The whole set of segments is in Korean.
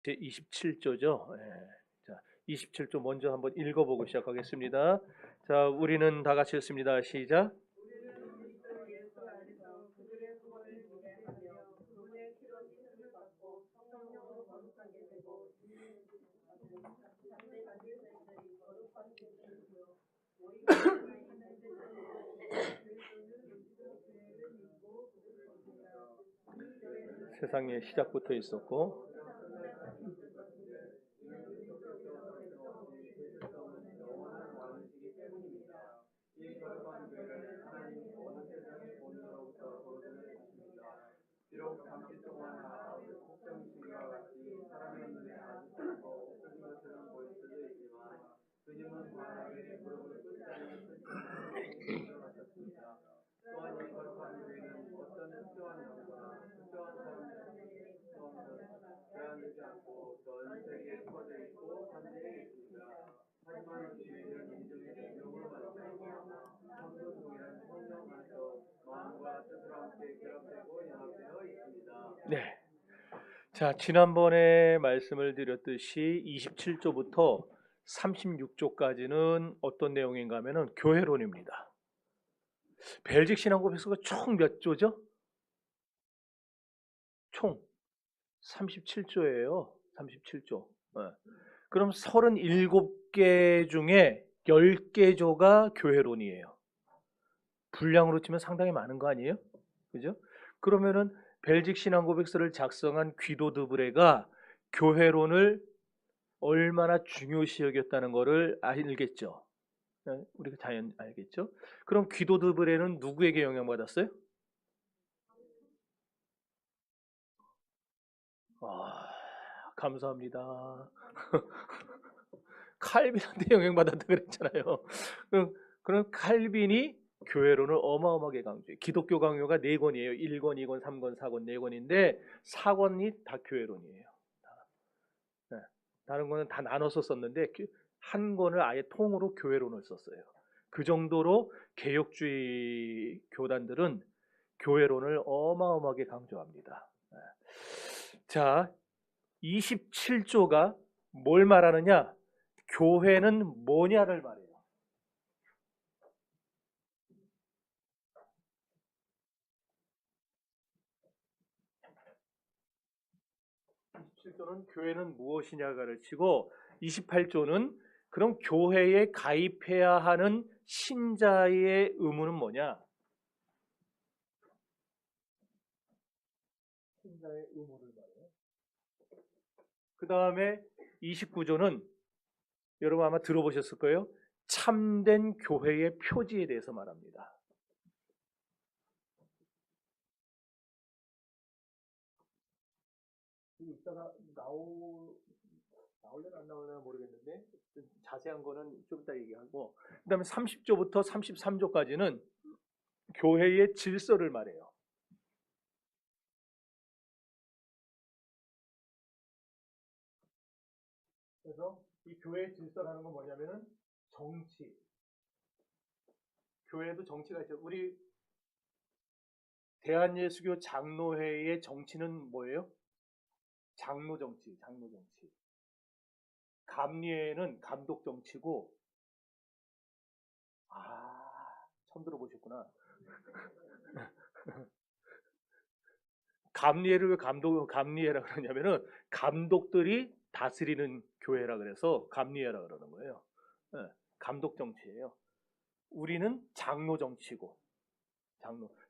제 27조죠. 예. 자, 27조 먼저 한번 읽어보고 시작하겠습니다. 자, 우리는 다 같이 읽습니다. 시작. 세상의 시작부터 있었고 네. 자, 지난번에 말씀을 드렸듯이 27조부터 36조까지는 어떤 내용인가 하면은 교회론입니다. 벨직 신앙고백서가 총 몇 조죠? 총 37조예요. 37조. 그럼 37개 중에 10개 조가 교회론이에요. 분량으로 치면 상당히 많은 거 아니에요? 그죠? 그러면은 벨직 신앙고백서를 작성한 귀도 드브레가 교회론을 얼마나 중요시 여겼다는 것을 알겠죠. 우리가 자연 알겠죠. 그럼 귀도 드브레는 누구에게 영향받았어요? 아, 감사합니다. 칼빈한테 영향받았다 그랬잖아요. 그럼 칼빈이 교회론을 어마어마하게 강조해요. 기독교 강요가 4권이에요. 1권, 2권, 3권, 4권, 4권인데 4권이 다 교회론이에요. 네. 다른 거는 다 나눠서 썼는데 한 권을 아예 통으로 교회론을 썼어요. 그 정도로 개혁주의 교단들은 교회론을 어마어마하게 강조합니다. 네. 자, 27조가 뭘 말하느냐? 교회는 뭐냐를 말해요. 27조는 교회는 무엇이냐 가르치고 28조는 그럼 교회에 가입해야 하는 신자의 의무는 뭐냐? 신자의 의무를 말해요. 그 다음에 29조는 여러분 아마 들어보셨을 거예요. 참된 교회의 표지에 대해서 말합니다. 이따가 나올려나 안 나올려나 모르겠는데 자세한 거는 좀 이따 얘기하고 그 다음에 30조부터 33조까지는 교회의 질서를 말해요. 그래서 이 교회의 질서라는 건 뭐냐면은 정치. 교회에도 정치가 있죠. 우리 대한예수교 장로회의 정치는 뭐예요? 장로 정치, 장로 정치. 감리회는 감독 정치고, 처음 들어보셨구나. 감리회를 왜 감리회라 그러냐면은 감독들이 다스리는 교회라 그래서 감리회라 그러는 거예요. 네, 감독 정치예요. 우리는 장로 정치고,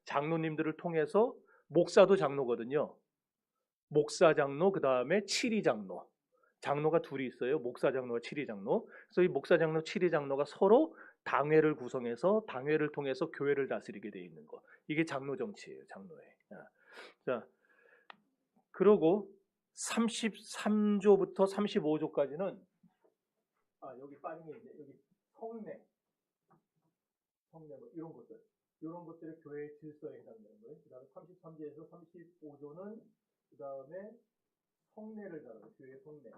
장로님들을 통해서 목사도 장로거든요. 목사 장로, 그 다음에 칠위 장로. 장로가 둘이 있어요. 목사 장로와 칠위 장로. 그래서 이 목사 장로, 칠위 장로가 서로 당회를 구성해서 당회를 통해서 교회를 다스리게 돼 있는 거. 이게 장로 정치예요. 장로회. 자, 그리고 33조부터 35조까지는 여기 빠진 게 있네. 여기 성례, 뭐 이런 것들. 이런 것들이 교회의 질서에 해당되는 거예요. 그 다음에 33조에서 35조는 그 다음에 성례를 다뤄요. 교회 성례.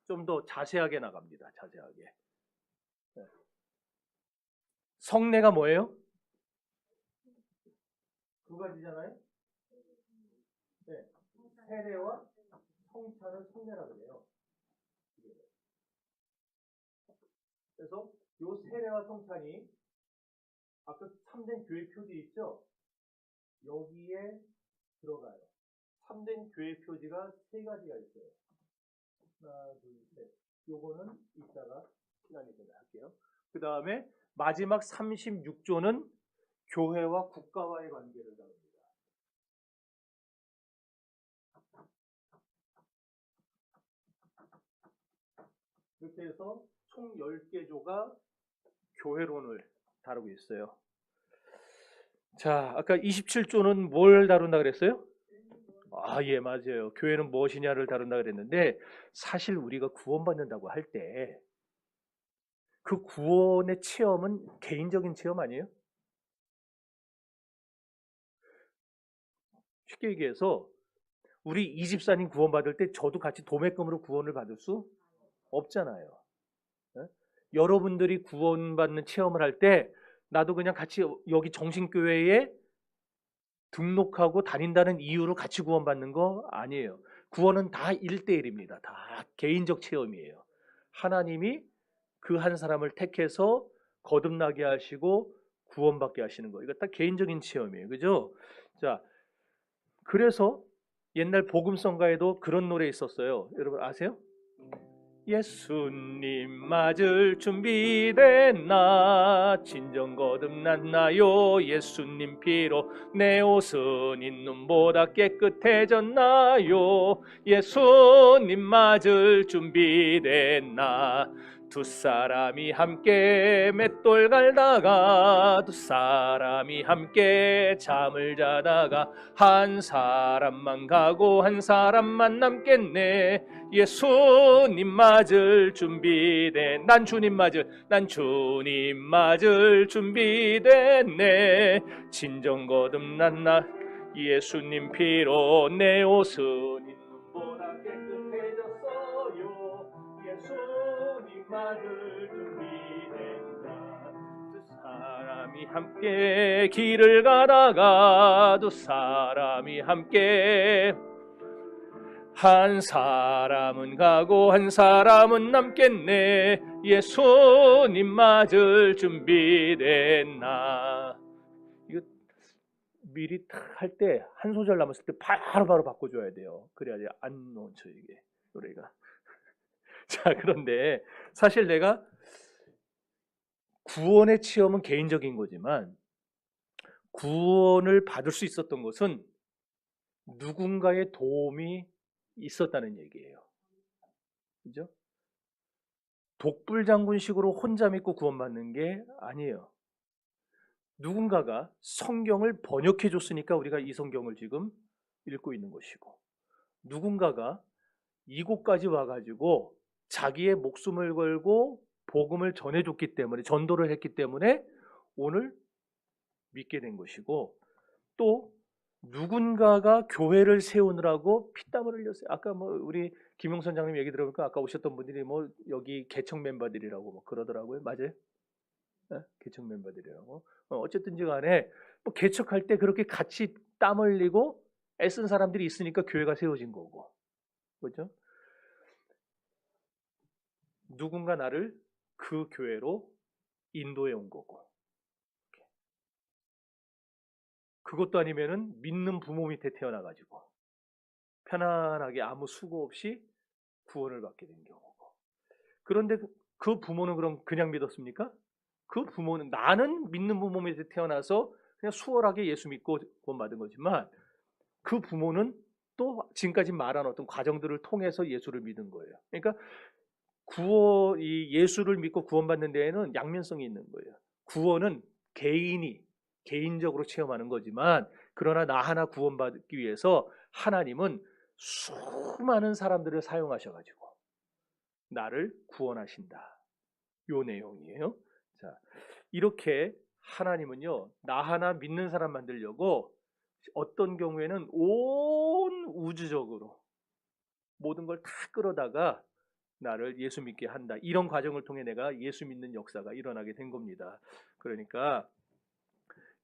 좀 더 자세하게 나갑니다. 자세하게. 네. 성례가 뭐예요? 두 가지잖아요. 네. 세례와 성찬을 성례라 그래요. 그래서 요 세례와 성찬이 아까 참된 교회 표지 있죠? 여기에 들어가요. 참된 교회 표지가 세 가지가 있어요. 하나, 둘, 셋. 요거는 이따가 시간이 되면 할게요. 그 다음에 마지막 36조는 교회와 국가와의 관계를 다룹니다. 이렇게 해서 총 10개 조가 교회론을 다루고 있어요. 자, 아까 27조는 뭘 다룬다 그랬어요? 예, 맞아요. 교회는 무엇이냐를 다룬다 그랬는데 사실 우리가 구원받는다고 할 때 그 구원의 체험은 개인적인 체험 아니에요? 쉽게 얘기해서 우리 이 집사님 구원받을 때 저도 같이 도매금으로 구원을 받을 수 없잖아요. 예? 여러분들이 구원받는 체험을 할 때 나도 그냥 같이 여기 정신교회에 등록하고 다닌다는 이유로 같이 구원받는 거 아니에요. 구원은 다 1대1입니다. 다 개인적 체험이에요. 하나님이 그 한 사람을 택해서 거듭나게 하시고 구원받게 하시는 거. 이거 다 개인적인 체험이에요. 그죠? 자, 그래서 옛날 복음성가에도 그런 노래 있었어요. 여러분 아세요? 예수님 맞을 준비됐나 진정 거듭났나요 예수님 피로 내 옷은 흰 눈보다 깨끗해졌나요 예수님 맞을 준비됐나 두 사람이 함께 맷돌 갈다가 두 사람이 함께 잠을 자다가 한 사람만 가고 한 사람만 남겠네 예수님 맞을 준비된 난 주님 맞을 준비됐네 진정 거듭난 나 예수님 피로 내 옷은 흰 눈보다 깨끗해졌어요 예수님 맞을 준비된다 두 사람이 함께 길을 가다가 두 사람이 함께 한 사람은 가고 한 사람은 남겠네 예수님 맞을 준비됐나 이거 미리 할 때 한 소절 남았을 때 바로 바꿔줘야 돼요 그래야지 안 놓쳐 이게 노래가 자 그런데 사실 내가 구원의 체험은 개인적인 거지만 구원을 받을 수 있었던 것은 누군가의 도움이 있었다는 얘기예요. 그죠? 독불장군식으로 혼자 믿고 구원받는 게 아니에요. 누군가가 성경을 번역해 줬으니까 우리가 이 성경을 지금 읽고 있는 것이고 누군가가 이곳까지 와가지고 자기의 목숨을 걸고 복음을 전해줬기 때문에 전도를 했기 때문에 오늘 믿게 된 것이고 또 누군가가 교회를 세우느라고 피땀을 흘렸어요. 아까 뭐 우리 김용선 장님 얘기 들어보니까 아까 오셨던 분들이 뭐 여기 개척 멤버들이라고 뭐 그러더라고요. 맞아요? 네? 개척 멤버들이라고. 어쨌든지 간에 뭐 개척할 때 그렇게 같이 땀 흘리고 애쓴 사람들이 있으니까 교회가 세워진 거고. 그렇죠? 누군가 나를 그 교회로 인도해 온 거고. 그것도 아니면은 믿는 부모 밑에 태어나가지고 편안하게 아무 수고 없이 구원을 받게 된 경우고. 그런데 그 부모는 그럼 그냥 믿었습니까? 그 부모는 나는 믿는 부모 밑에 태어나서 그냥 수월하게 예수 믿고 구원받은 거지만 그 부모는 또 지금까지 말한 어떤 과정들을 통해서 예수를 믿은 거예요. 그러니까 이 예수를 믿고 구원받는 데에는 양면성이 있는 거예요. 구원은 개인적으로 체험하는 거지만 그러나 나 하나 구원받기 위해서 하나님은 수많은 사람들을 사용하셔가지고 나를 구원하신다. 요 내용이에요. 자, 이렇게 하나님은요, 나 하나 믿는 사람 만들려고 어떤 경우에는 온 우주적으로 모든 걸 다 끌어다가 나를 예수 믿게 한다. 이런 과정을 통해 내가 예수 믿는 역사가 일어나게 된 겁니다. 그러니까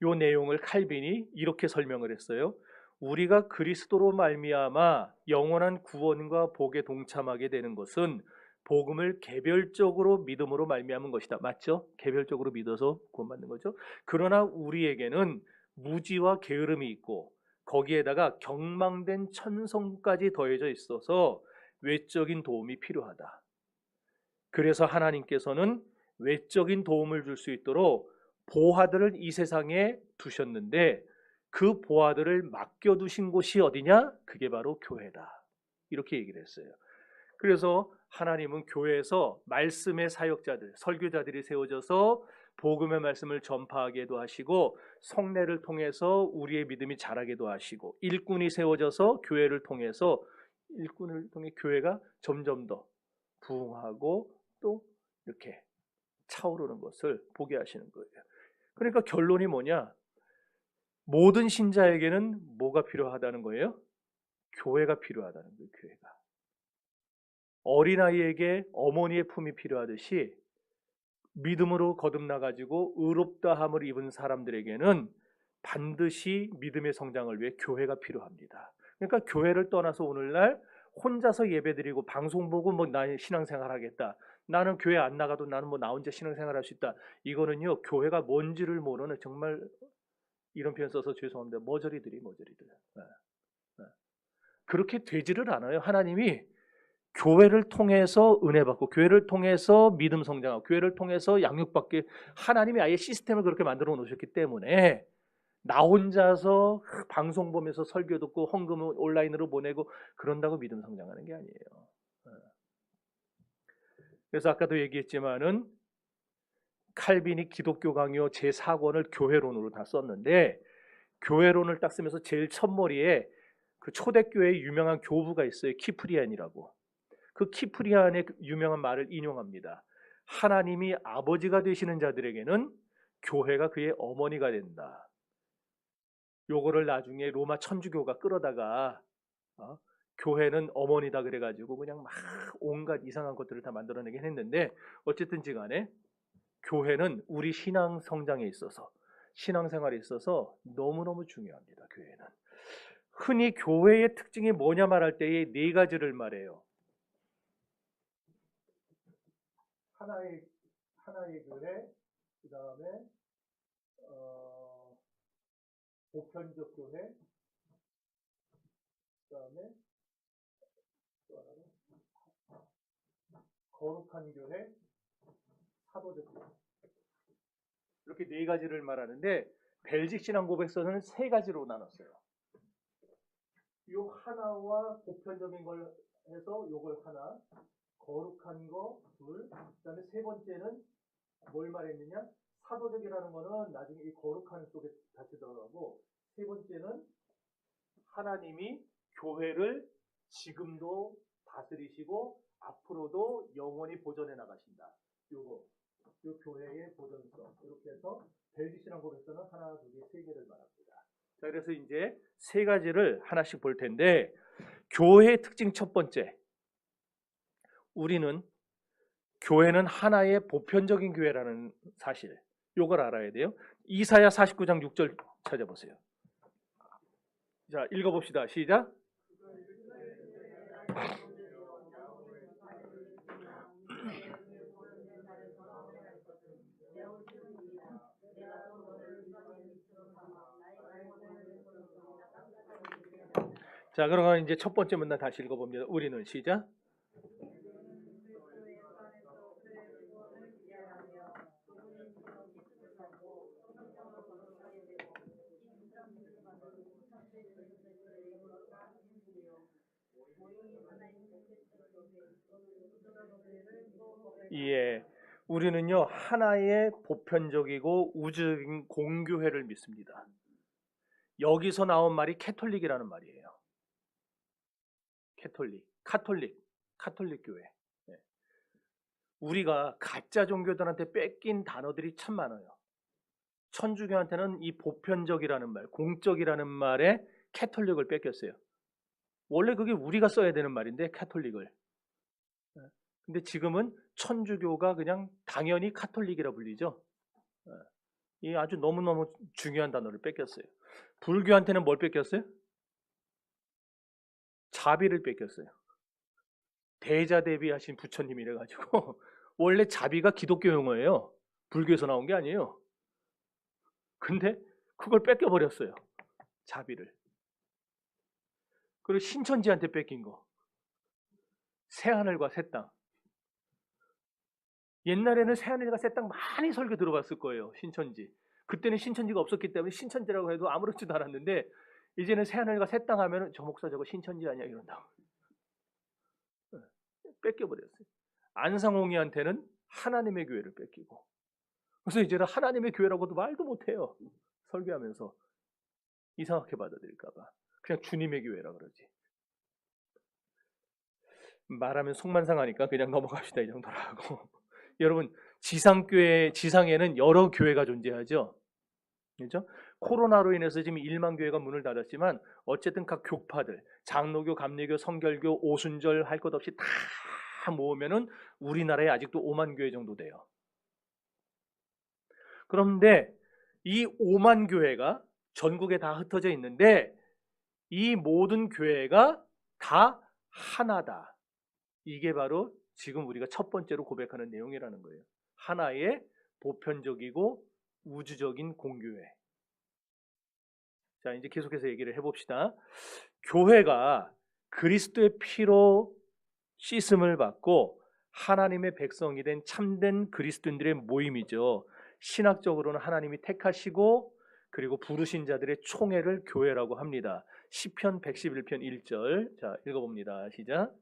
요 내용을 칼빈이 이렇게 설명을 했어요. 우리가 그리스도로 말미암아 영원한 구원과 복에 동참하게 되는 것은 복음을 개별적으로 믿음으로 말미암은 것이다. 맞죠? 개별적으로 믿어서 구원받는 거죠. 그러나 우리에게는 무지와 게으름이 있고 거기에다가 경망된 천성까지 더해져 있어서 외적인 도움이 필요하다. 그래서 하나님께서는 외적인 도움을 줄 수 있도록 보화들을 이 세상에 두셨는데 그 보화들을 맡겨두신 곳이 어디냐? 그게 바로 교회다. 이렇게 얘기를 했어요. 그래서 하나님은 교회에서 말씀의 사역자들, 설교자들이 세워져서 복음의 말씀을 전파하게도 하시고 성례를 통해서 우리의 믿음이 자라게도 하시고 일꾼이 세워져서 교회를 통해서 일꾼을 통해 교회가 점점 더 부흥하고 또 이렇게 차오르는 것을 보게 하시는 거예요. 그러니까 결론이 뭐냐? 모든 신자에게는 뭐가 필요하다는 거예요? 교회가 필요하다는 거예요. 교회가. 어린아이에게 어머니의 품이 필요하듯이 믿음으로 거듭나가지고 의롭다함을 입은 사람들에게는 반드시 믿음의 성장을 위해 교회가 필요합니다. 그러니까 교회를 떠나서 오늘날 혼자서 예배드리고 방송 보고 뭐 나 신앙생활 하겠다. 나는 교회 안 나가도 나는 뭐 나 혼자 신앙생활 할 수 있다. 이거는요 교회가 뭔지를 모르는 정말 이런 표현 써서 죄송합니다. 머저리들. 그렇게 되지를 않아요. 하나님이 교회를 통해서 은혜 받고 교회를 통해서 믿음 성장하고 교회를 통해서 양육받게 하나님이 아예 시스템을 그렇게 만들어 놓으셨기 때문에 나 혼자서 방송 보면서 설교 듣고 헌금을 온라인으로 보내고 그런다고 믿음 성장하는 게 아니에요. 그래서 아까도 얘기했지만은 칼빈이 기독교 강요 제4권을 교회론으로 다 썼는데 교회론을 딱 쓰면서 제일 첫머리에 그 초대교회의 유명한 교부가 있어요. 키프리안이라고. 그 키프리안의 유명한 말을 인용합니다. 하나님이 아버지가 되시는 자들에게는 교회가 그의 어머니가 된다. 요거를 나중에 로마 천주교가 끌어다가 교회는 어머니다 그래가지고 그냥 막 온갖 이상한 것들을 다 만들어내긴 했는데 어쨌든지 간에 교회는 우리 신앙 성장에 있어서 신앙생활에 있어서 너무너무 중요합니다. 교회는. 흔히 교회의 특징이 뭐냐 말할 때에 네 가지를 말해요. 하나의 교회, 그 다음에 보편적 교회, 그 다음에 거룩한 교회, 사도적 교회. 이렇게 네 가지를 말하는데 벨직 신앙 고백서는 세 가지로 나눴어요. 요 하나와 보편적인 걸 해서 요걸 하나, 거룩한 거 둘, 그다음에 세 번째는 뭘 말했느냐? 사도적이라는 거는 나중에 이 거룩한 속에 같이 들어가고 세 번째는 하나님이 교회를 지금도 다스리시고 앞으로도 영원히 보존해 나가신다. 요 교회의 보존성 이렇게 해서 벨직 신앙 고백서는 하나, 두 개, 세 개를 말합니다. 자, 그래서 이제 세 가지를 하나씩 볼 텐데 교회의 특징 첫 번째, 우리는 교회는 하나의 보편적인 교회라는 사실, 이걸 알아야 돼요. 이사야 49장 6절 찾아보세요. 자, 읽어봅시다. 시작. 자, 그러면 이제 첫 번째 문단 다시 읽어봅니다. 우리는 시작. 예, 우리는요 하나의 보편적이고 우주적인 공교회를 믿습니다. 여기서 나온 말이 캐톨릭이라는 말이에요. 카톨릭 교회. 네. 우리가 가짜 종교들한테 뺏긴 단어들이 참 많아요. 천주교한테는 이 보편적이라는 말, 공적이라는 말에 캐톨릭을 뺏겼어요. 원래 그게 우리가 써야 되는 말인데 캐톨릭을. 근데 지금은 천주교가 그냥 당연히 카톨릭이라 불리죠. 이 아주 너무너무 중요한 단어를 뺏겼어요. 불교한테는 뭘 뺏겼어요? 자비를 뺏겼어요. 대자대비하신 부처님이래 가지고 원래 자비가 기독교 용어예요. 불교에서 나온 게 아니에요. 근데 그걸 뺏겨버렸어요. 자비를. 그리고 신천지한테 뺏긴 거. 새하늘과 새 땅. 옛날에는 새하늘과 새 땅 많이 설교 들어봤을 거예요. 신천지. 그때는 신천지가 없었기 때문에 신천지라고 해도 아무렇지도 않았는데 이제는 새하늘과 새 땅 하면 저 목사 저거 신천지 아니야 이런다고. 뺏겨버렸어요. 안상홍이한테는 하나님의 교회를 뺏기고. 그래서 이제는 하나님의 교회라고도 말도 못해요. 설교하면서 이상하게 받아들일까 봐. 그냥 주님의 교회라 그러지. 말하면 속만상하니까 그냥 넘어갑시다 이 정도로 하고. 여러분 지상에는 여러 교회가 존재하죠. 그렇죠? 코로나로 인해서 지금 1만 교회가 문을 닫았지만 어쨌든 각 교파들, 장로교, 감리교, 성결교, 오순절 할 것 없이 다 모으면은 우리나라에 아직도 5만 교회 정도 돼요. 그런데 이 5만 교회가 전국에 다 흩어져 있는데 이 모든 교회가 다 하나다. 이게 바로 지금 우리가 첫 번째로 고백하는 내용이라는 거예요. 하나의 보편적이고 우주적인 공교회. 자, 이제 계속해서 얘기를 해봅시다. 교회가 그리스도의 피로 씻음을 받고 하나님의 백성이 된 참된 그리스도인들의 모임이죠. 신학적으로는 하나님이 택하시고 그리고 부르신 자들의 총회를 교회라고 합니다. 시편 111편 1절. 자, 읽어봅니다. 시작.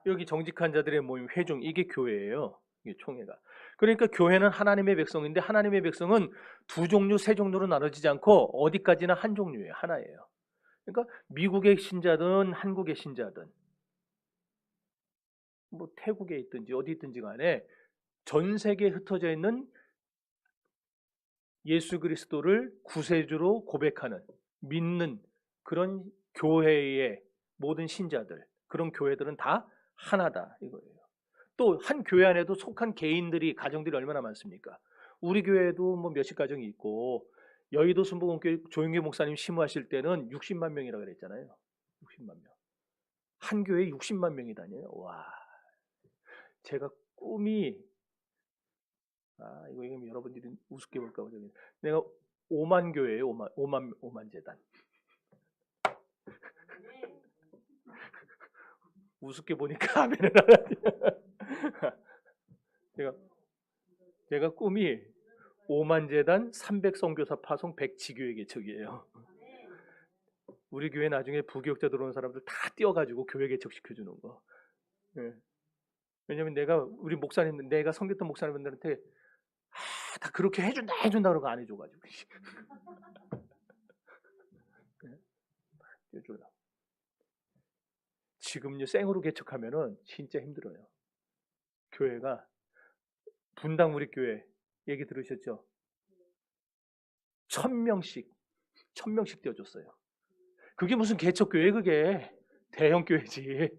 여기 정직한 자들의 모임 회중, 이게 교회예요. 이게 총회가. 그러니까 교회는 하나님의 백성인데 하나님의 백성은 두 종류, 세 종류로 나눠지지 않고 어디까지나 한 종류예요. 하나예요. 그러니까 미국의 신자든 한국의 신자든 뭐 태국에 있든지 어디 있든지 간에 전 세계에 흩어져 있는 예수 그리스도를 구세주로 고백하는, 믿는 그런 교회의 모든 신자들, 그런 교회들은 다 하나다 이거예요. 또 한 교회 안에도 속한 개인들이, 가정들이 얼마나 많습니까? 우리 교회에도 뭐 몇십 가정이 있고 여의도 순복음교회 조영기 목사님 심우하실 때는 60만 명이라 그랬잖아요. 60만 명. 한 교회에 60만 명이 다녀요. 와, 제가 꿈이 이거 여러분들이 우습게 볼까 봐 내가 5만 교회예요. 5만 재단. 우습게 보니까 아멘을 하라니. 제가 꿈이 5만 재단 300선교사 파송 100지교회 개척이에요. 우리 교회 나중에 부교육자 들어오는 사람들 다 띄워가지고 교회 개척시켜주는 거. 네. 왜냐면 우리 목사님, 내가 섬겼던 목사님들한테 다 그렇게 해준다 그러고 안 해줘가지고. 띄워주려고. 지금요 생으로 개척하면은 진짜 힘들어요. 교회가 분당 우리 교회 얘기 들으셨죠? 1000명씩 띄워줬어요. 그게 무슨 개척교회, 그게 대형 교회지.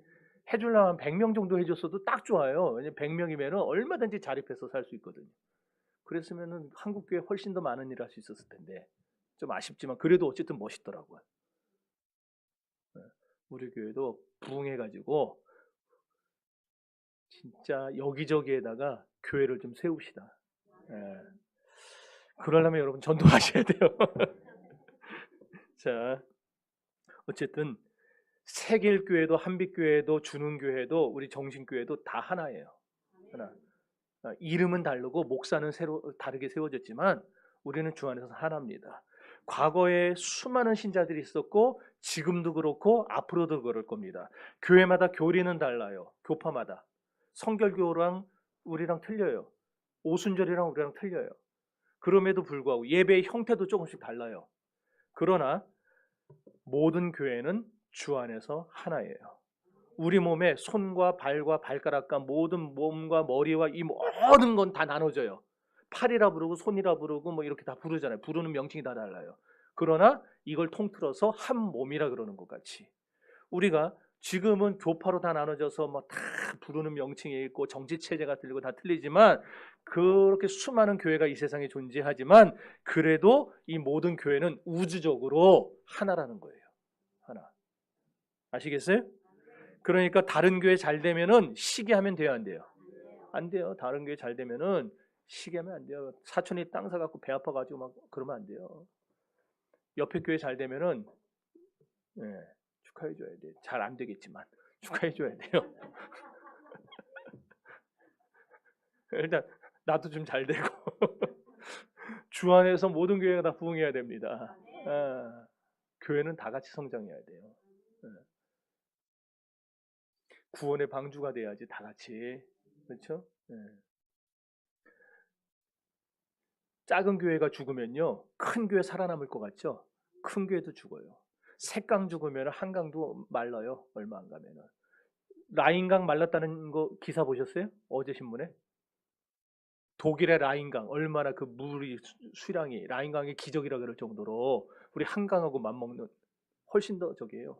해주려면 100명 정도 해줬어도 딱 좋아요. 왜냐면 100명이면 얼마든지 자립해서 살 수 있거든요. 그랬으면 한국교회 훨씬 더 많은 일을 할 수 있었을 텐데 좀 아쉽지만 그래도 어쨌든 멋있더라고요. 우리 교회도 부흥해가지고 진짜 여기저기에다가 교회를 좀 세웁시다. 그러려면 여러분 전도하셔야 돼요. 자, 어쨌든 세길교회도 한빛교회도 주능교회도 우리 정신교회도 다 하나예요. 하나. 이름은 다르고 목사는 다르게 세워졌지만 우리는 주 안에서 하나입니다. 과거에 수많은 신자들이 있었고 지금도 그렇고 앞으로도 그럴 겁니다. 교회마다 교리는 달라요. 교파마다. 성결교랑 우리랑 틀려요. 오순절이랑 우리랑 틀려요. 그럼에도 불구하고 예배의 형태도 조금씩 달라요. 그러나 모든 교회는 주 안에서 하나예요. 우리 몸에 손과 발과 발가락과 모든 몸과 머리와 이 모든 건 다 나눠져요. 팔이라 부르고 손이라 부르고 뭐 이렇게 다 부르잖아요. 부르는 명칭이 다 달라요. 그러나 이걸 통틀어서 한 몸이라 그러는 것 같이 우리가 지금은 교파로 다 나눠져서 뭐 다 부르는 명칭이 있고 정치 체제가 틀리고 다 틀리지만 그렇게 수많은 교회가 이 세상에 존재하지만 그래도 이 모든 교회는 우주적으로 하나라는 거예요. 하나. 아시겠어요? 그러니까 다른 교회 잘 되면은 시기하면 돼요, 안 돼요? 안 돼요. 다른 교회 잘 되면은 시기하면 안 돼요. 사촌이 땅 사갖고 배 아파가지고 막 그러면 안 돼요. 옆에 교회 잘 되면은 축하해줘야 돼. 잘 안 되겠지만 축하해줘야 돼요. 일단 나도 좀 잘 되고 주 안에서 모든 교회가 다 부흥해야 됩니다. 교회는 다 같이 성장해야 돼요. 구원의 방주가 돼야지 다 같이. 그렇죠? 작은 교회가 죽으면요 큰 교회 살아남을 것 같죠? 큰 교회도 죽어요. 색강 죽으면 한강도 말라요. 얼마 안 가면은. 라인강 말랐다는 거 기사 보셨어요? 어제 신문에? 독일의 라인강 얼마나 그 물이 수량이 라인강의 기적이라 그럴 정도로 우리 한강하고 맞먹는 훨씬 더 저기예요.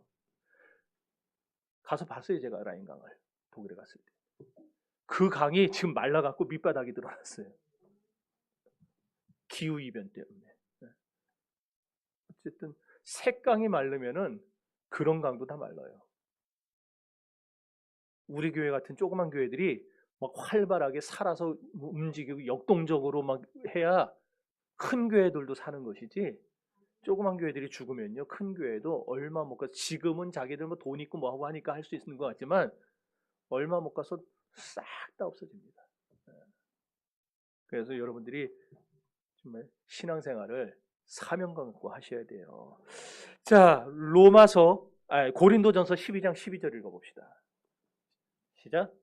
가서 봤어요 제가 라인강을 독일에 갔을 때. 그 강이 지금 말라갖고 밑바닥이 드러났어요. 기후 이변 때문에. 어쨌든 색강이 마르면은 그런 강도 다 말라요. 우리 교회 같은 조그만 교회들이 막 활발하게 살아서 움직이고 역동적으로 막 해야 큰 교회들도 사는 것이지 조그만 교회들이 죽으면요 큰 교회도 얼마 못 가서 지금은 자기들 뭐 돈 있고 뭐 하고 하니까 할 수 있는 것 같지만 얼마 못 가서 싹 다 없어집니다. 그래서 여러분들이 정말 신앙생활을 사명감 갖고 하셔야 돼요. 자, 고린도전서 12장 12절 읽어봅시다. 시작.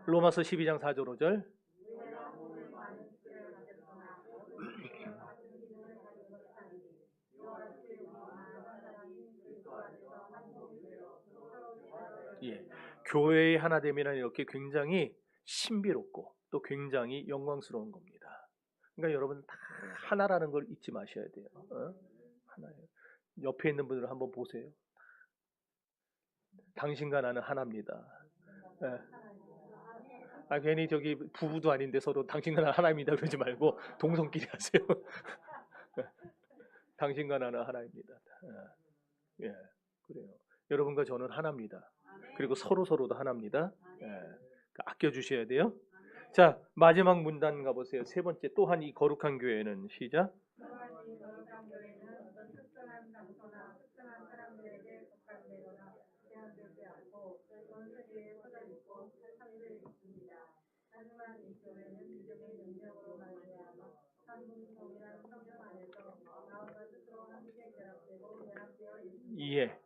로마서 12장 4절 5절. 예, 교회의 하나됨이란 이렇게 굉장히 신비롭고 또 굉장히 영광스러운 겁니다. 그러니까 여러분 다 하나라는 걸 잊지 마셔야 돼요. 하나예요. 옆에 있는 분들 한번 보세요. 당신과 나는 하나입니다. 괜히 저기 부부도 아닌데 서로 당신과 나는 하나입니다 그러지 말고 동성끼리 하세요. 당신과 나는 하나입니다. 예, 그래요. 여러분과 저는 하나입니다. 그리고 서로도 하나입니다. 아껴주셔야 돼요. 자, 마지막 문단 가보세요. 세 번째, 또한 이 거룩한 교회는 시작. 예.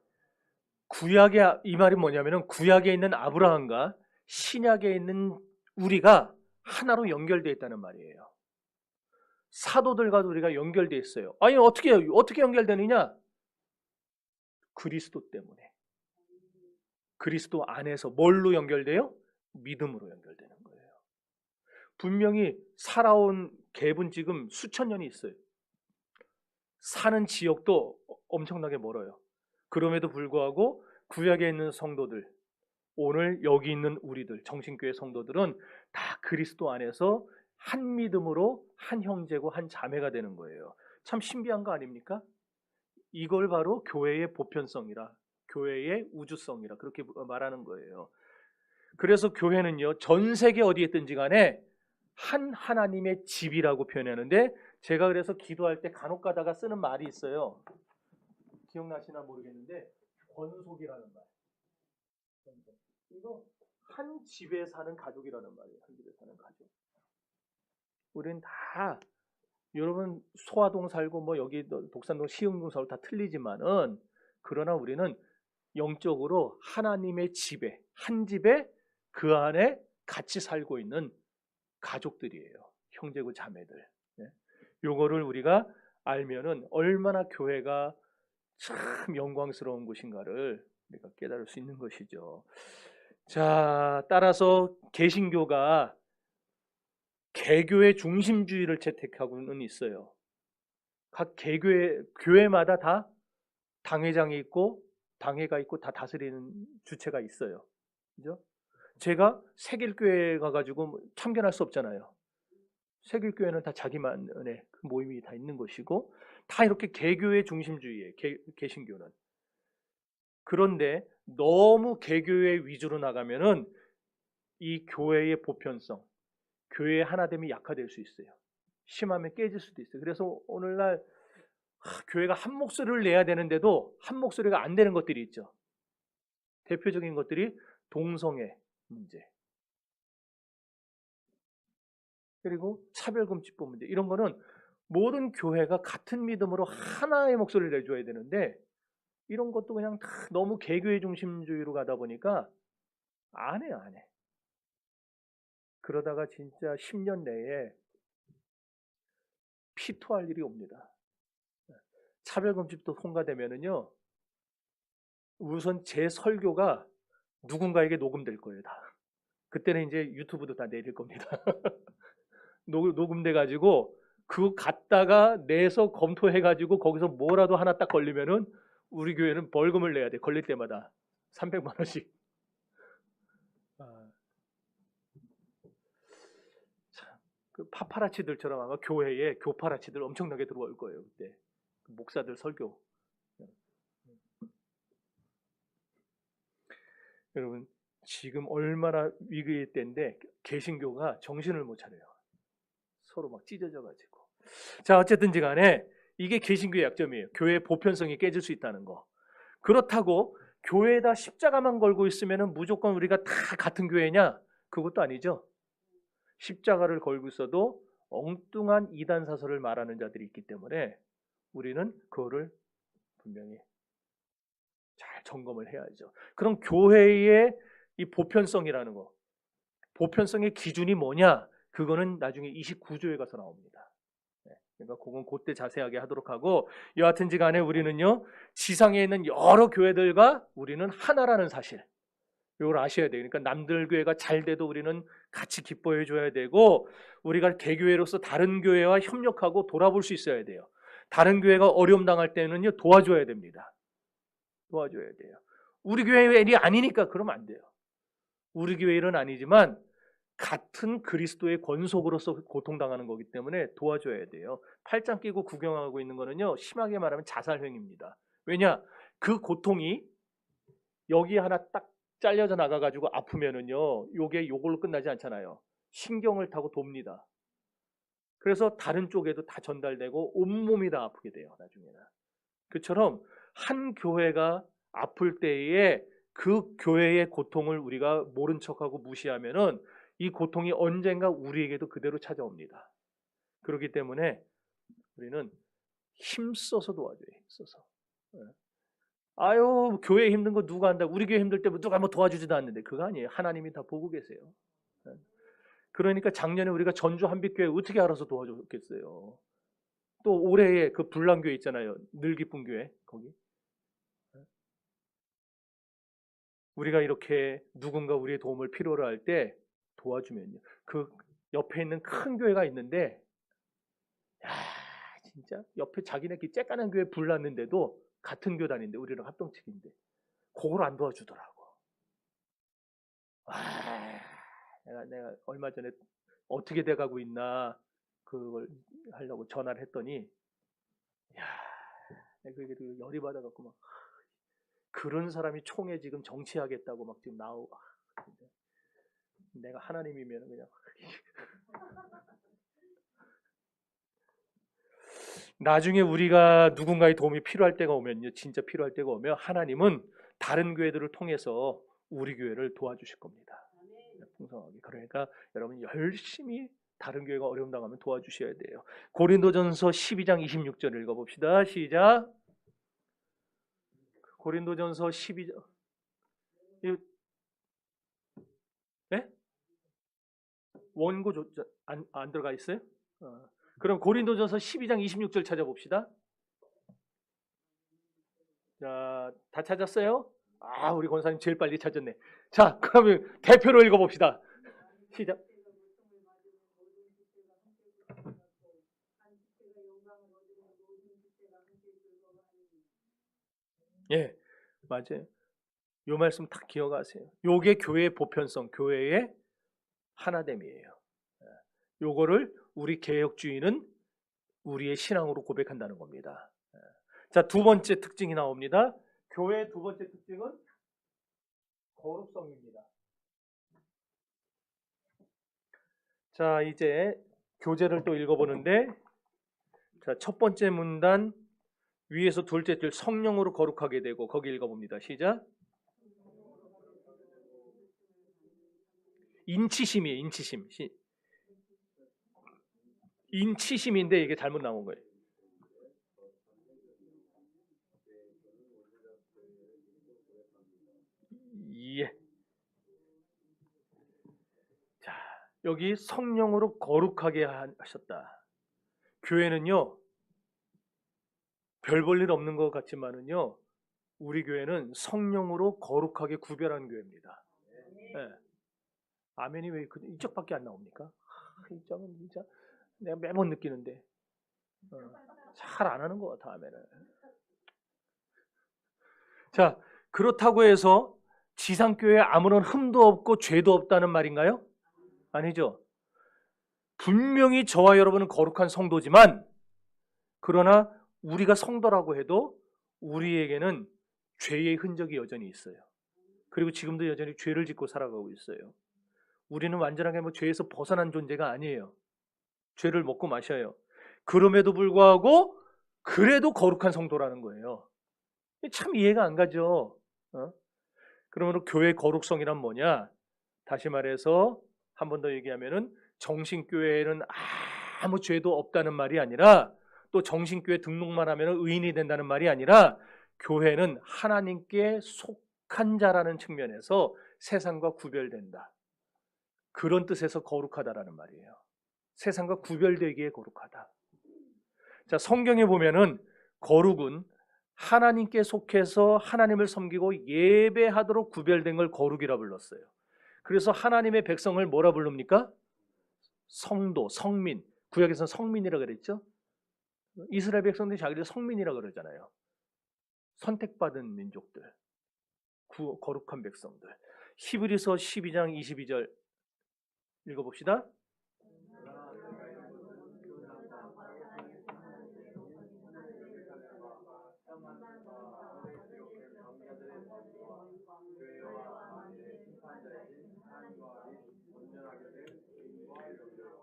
구약의 이 말이 뭐냐면은 구약에 있는 아브라함과 신약에 있는 우리가 하나로 연결되어 있다는 말이에요. 사도들과도 우리가 연결되어 있어요. 아니 어떻게 연결되느냐? 그리스도 때문에. 그리스도 안에서 뭘로 연결돼요? 믿음으로 연결되는 거예요. 분명히 살아온 갭은 지금 수천 년이 있어요. 사는 지역도 엄청나게 멀어요. 그럼에도 불구하고 구약에 있는 성도들, 오늘 여기 있는 우리들, 정신교회 성도들은 다 그리스도 안에서 한 믿음으로 한 형제고 한 자매가 되는 거예요. 참 신비한 거 아닙니까? 이걸 바로 교회의 보편성이라, 교회의 우주성이라 그렇게 말하는 거예요. 그래서 교회는요, 전 세계 어디에 있든지 간에 한 하나님의 집이라고 표현하는데, 제가 그래서 기도할 때 간혹 가다가 쓰는 말이 있어요. 기억나시나 모르겠는데 권속이라는 말. 이거 한 집에 사는 가족이라는 말이에요. 한 집에 사는 가족. 우리는 다 여러분 소화동 살고 뭐 여기 독산동 시흥동 살고 다 틀리지만은 그러나 우리는 영적으로 하나님의 집에 한 집에 그 안에 같이 살고 있는 가족들이에요. 형제고 자매들. 요거를 우리가 알면은 얼마나 교회가 참 영광스러운 곳인가를 우리가 깨달을 수 있는 것이죠. 자, 따라서 개신교가 개교의 중심주의를 채택하고는 있어요. 각 교회마다 다 당회장이 있고 당회가 있고 다 다스리는 주체가 있어요. 그죠? 제가 세길교회 가가지고 참견할 수 없잖아요. 세길교회는 다 자기만의 그 모임이 다 있는 것이고 다 이렇게 개교의 중심주의에 개신교는. 그런데 너무 개교의 위주로 나가면은 이 교회의 보편성, 교회의 하나됨이 약화될 수 있어요. 심하면 깨질 수도 있어요. 그래서 오늘날 교회가 한 목소리를 내야 되는데도 한 목소리가 안 되는 것들이 있죠. 대표적인 것들이 동성애 문제, 그리고 차별금지법 문제, 이런 거는 모든 교회가 같은 믿음으로 하나의 목소리를 내줘야 되는데 이런 것도 그냥 다 너무 개교의 중심주의로 가다 보니까 안 해요, 안 해. 그러다가 진짜 10년 내에 피토할 일이 옵니다. 차별금지법 통과되면은요, 우선 제 설교가 누군가에게 녹음될 거예요, 다. 그때는 이제 유튜브도 다 내릴 겁니다. 녹음돼 가지고 그거 갖다가 내서 검토해 가지고 거기서 뭐라도 하나 딱 걸리면은 우리 교회는 벌금을 내야 돼. 걸릴 때마다 300만 원씩. 그 파파라치들처럼 아마 교회에 교파라치들 엄청나게 들어올 거예요. 그때 목사들 설교. 여러분 지금 얼마나 위기의 때인데 개신교가 정신을 못 차려요. 서로 막 찢어져 가지고. 자, 어쨌든지 간에 이게 개신교의 약점이에요. 교회의 보편성이 깨질 수 있다는 거. 그렇다고 교회에다 십자가만 걸고 있으면 무조건 우리가 다 같은 교회냐? 그것도 아니죠. 십자가를 걸고 있어도 엉뚱한 이단 사설을 말하는 자들이 있기 때문에 우리는 그거를 분명히 잘 점검을 해야죠. 그럼 교회의 이 보편성이라는 거, 보편성의 기준이 뭐냐? 그거는 나중에 29조에 가서 나옵니다. 그러니까 그건 그때 자세하게 하도록 하고, 여하튼지 간에 우리는요, 지상에 있는 여러 교회들과 우리는 하나라는 사실, 이걸 아셔야 돼요. 그러니까 남들 교회가 잘 돼도 우리는 같이 기뻐해 줘야 되고, 우리가 개교회로서 다른 교회와 협력하고 돌아볼 수 있어야 돼요. 다른 교회가 어려움 당할 때는요, 도와줘야 됩니다. 도와줘야 돼요. 우리 교회 일이 아니니까 그러면 안 돼요. 우리 교회 일은 아니지만 같은 그리스도의 권속으로서 고통당하는 거기 때문에 도와줘야 돼요. 팔짱 끼고 구경하고 있는 거는요, 심하게 말하면 자살행위입니다. 왜냐? 그 고통이 여기 하나 딱 잘려져 나가가지고 아프면은요, 요게 요걸로 끝나지 않잖아요. 신경을 타고 돕니다. 그래서 다른 쪽에도 다 전달되고 온몸이 다 아프게 돼요, 나중에는. 그처럼 한 교회가 아플 때에 그 교회의 고통을 우리가 모른 척하고 무시하면은 이 고통이 언젠가 우리에게도 그대로 찾아옵니다. 그렇기 때문에 우리는 힘써서 도와줘요. 힘써서. 아유, 교회 힘든 거 누가 한다. 우리 교회 힘들 때 누가 뭐 도와주지도 않는데. 그거 아니에요. 하나님이 다 보고 계세요. 그러니까 작년에 우리가 전주 한빛교회 어떻게 알아서 도와줬겠어요. 또 올해에 그 불란교회 있잖아요. 늘 기쁜 교회 거기. 우리가 이렇게 누군가 우리의 도움을 필요로 할 때 도와주면요. 그 옆에 있는 큰 교회가 있는데, 야, 진짜 옆에 자기네끼리 쬐까는 교회 불났는데도 같은 교단인데 우리랑 합동측인데 그걸 안 도와주더라고. 내가 얼마 전에 어떻게 돼가고 있나 그걸 하려고 전화를 했더니, 야, 그게 열이 받아갖고 막 그런 사람이 총회 지금 정치하겠다고 막 지금 나오고. 내가 하나님이면 그냥 나중에 우리가 누군가의 도움이 필요할 때가 오면요, 진짜 필요할 때가 오면 하나님은 다른 교회들을 통해서 우리 교회를 도와주실 겁니다. 풍성하게. 그러니까 여러분 열심히 다른 교회가 어려움 당하면 도와주셔야 돼요. 고린도전서 12장 26절 읽어봅시다. 시작. 고린도전서 12장. 네? 원고 안 들어가 있어요? 그럼 고린도전서 12장 26절 찾아봅시다. 자, 다 찾았어요? 아, 우리 권사님 제일 빨리 찾았네. 자, 그러면 대표로 읽어봅시다. 시작. 예, 맞아요. 요 말씀 딱 기억하세요. 요게 교회의 보편성, 교회의 하나됨이에요. 요거를 우리 개혁주의는 우리의 신앙으로 고백한다는 겁니다. 자, 두 번째 특징이 나옵니다. 교회의 두 번째 특징은 거룩성입니다. 자, 이제 교재를 또 읽어보는데, 자, 첫 번째 문단 위에서 둘째 줄 성령으로 거룩하게 되고, 거기 읽어봅니다. 시작. 인치심이에요. 인치심. 인치심인데 이게 잘못 나온 거예요. 예. 자, 여기 성령으로 거룩하게 하셨다. 교회는요, 별 볼 일 없는 것 같지만은요, 우리 교회는 성령으로 거룩하게 구별한 교회입니다. 네. 아멘이 왜 이쪽밖에 안 나옵니까? 이쪽은 진짜 내가 매번 느끼는데 잘 안 하는 것 같아, 아멘을. 자, 그렇다고 해서 지상교회에 아무런 흠도 없고 죄도 없다는 말인가요? 아니죠. 분명히 저와 여러분은 거룩한 성도지만, 그러나 우리가 성도라고 해도 우리에게는 죄의 흔적이 여전히 있어요. 그리고 지금도 여전히 죄를 짓고 살아가고 있어요. 우리는 완전하게 죄에서 벗어난 존재가 아니에요. 죄를 먹고 마셔요. 그럼에도 불구하고 그래도 거룩한 성도라는 거예요. 참 이해가 안 가죠. 그러므로 교회 거룩성이란 뭐냐? 다시 말해서 한 번 더 얘기하면은 정신교회에는 아무 죄도 없다는 말이 아니라, 또 정신교회 등록만 하면 의인이 된다는 말이 아니라, 교회는 하나님께 속한 자라는 측면에서 세상과 구별된다. 그런 뜻에서 거룩하다라는 말이에요. 세상과 구별되기에 거룩하다. 자, 성경에 보면은 거룩은 하나님께 속해서 하나님을 섬기고 예배하도록 구별된 걸 거룩이라 불렀어요. 그래서 하나님의 백성을 뭐라 부릅니까? 성도, 성민. 구약에서는 성민이라 그랬죠. 이스라엘 백성들이 자기를 성민이라 그러잖아요. 선택받은 민족들, 거룩한 백성들. 히브리서 12장 22절 읽어봅시다.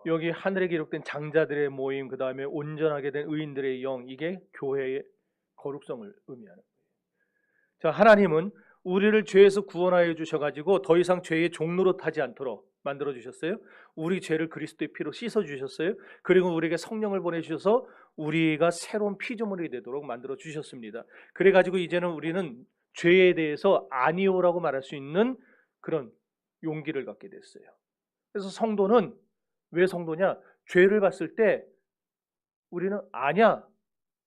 여기 하늘에 기록된 장자들의 모임, 그 다음에 온전하게 된 의인들의 영, 이게 교회의 거룩성을 의미하는 거예요. 자, 하나님은 우리를 죄에서 구원하여 주셔가지고 더 이상 죄의 종로로 타지 않도록 만들어 주셨어요. 우리 죄를 그리스도의 피로 씻어 주셨어요. 그리고 우리에게 성령을 보내주셔서 우리가 새로운 피조물이 되도록 만들어 주셨습니다. 그래가지고 이제는 우리는 죄에 대해서 아니오라고 말할 수 있는 그런 용기를 갖게 됐어요. 그래서 성도는 왜 성도냐? 죄를 봤을 때 우리는 아니야,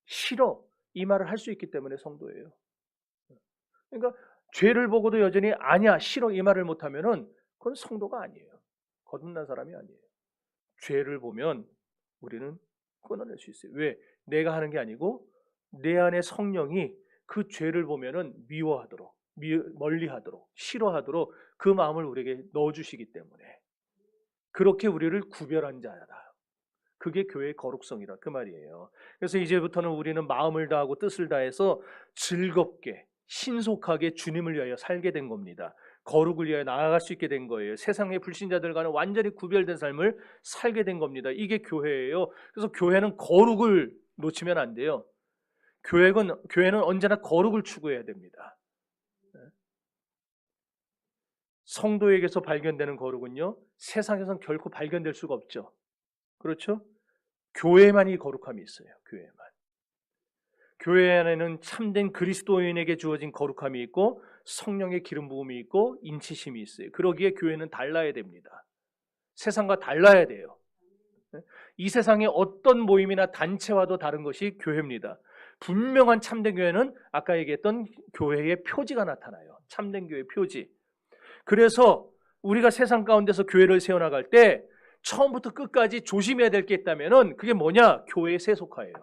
싫어, 이 말을 할 수 있기 때문에 성도예요. 그러니까 죄를 보고도 여전히 아니야, 싫어, 이 말을 못하면은 그건 성도가 아니에요. 거듭난 사람이 아니에요. 죄를 보면 우리는 끊어낼 수 있어요. 왜? 내가 하는 게 아니고 내 안에 성령이 그 죄를 보면은 미워하도록, 멀리하도록, 싫어하도록 그 마음을 우리에게 넣어주시기 때문에 그렇게 우리를 구별한 자다. 그게 교회의 거룩성이라 그 말이에요. 그래서 이제부터는 우리는 마음을 다하고 뜻을 다해서 즐겁게 신속하게 주님을 위하여 살게 된 겁니다. 거룩을 위하여 나아갈 수 있게 된 거예요. 세상의 불신자들과는 완전히 구별된 삶을 살게 된 겁니다. 이게 교회예요. 그래서 교회는 거룩을 놓치면 안 돼요. 교회는 언제나 거룩을 추구해야 됩니다. 성도에게서 발견되는 거룩은요, 세상에선 결코 발견될 수가 없죠. 그렇죠? 교회만이 거룩함이 있어요. 교회만. 교회 안에는 참된 그리스도인에게 주어진 거룩함이 있고 성령의 기름 부음이 있고 인치심이 있어요. 그러기에 교회는 달라야 됩니다. 세상과 달라야 돼요. 이 세상의 어떤 모임이나 단체와도 다른 것이 교회입니다. 분명한 참된 교회는 아까 얘기했던 교회의 표지가 나타나요. 참된 교회의 표지. 그래서 우리가 세상 가운데서 교회를 세워나갈 때 처음부터 끝까지 조심해야 될 게 있다면 그게 뭐냐? 교회의 세속화예요.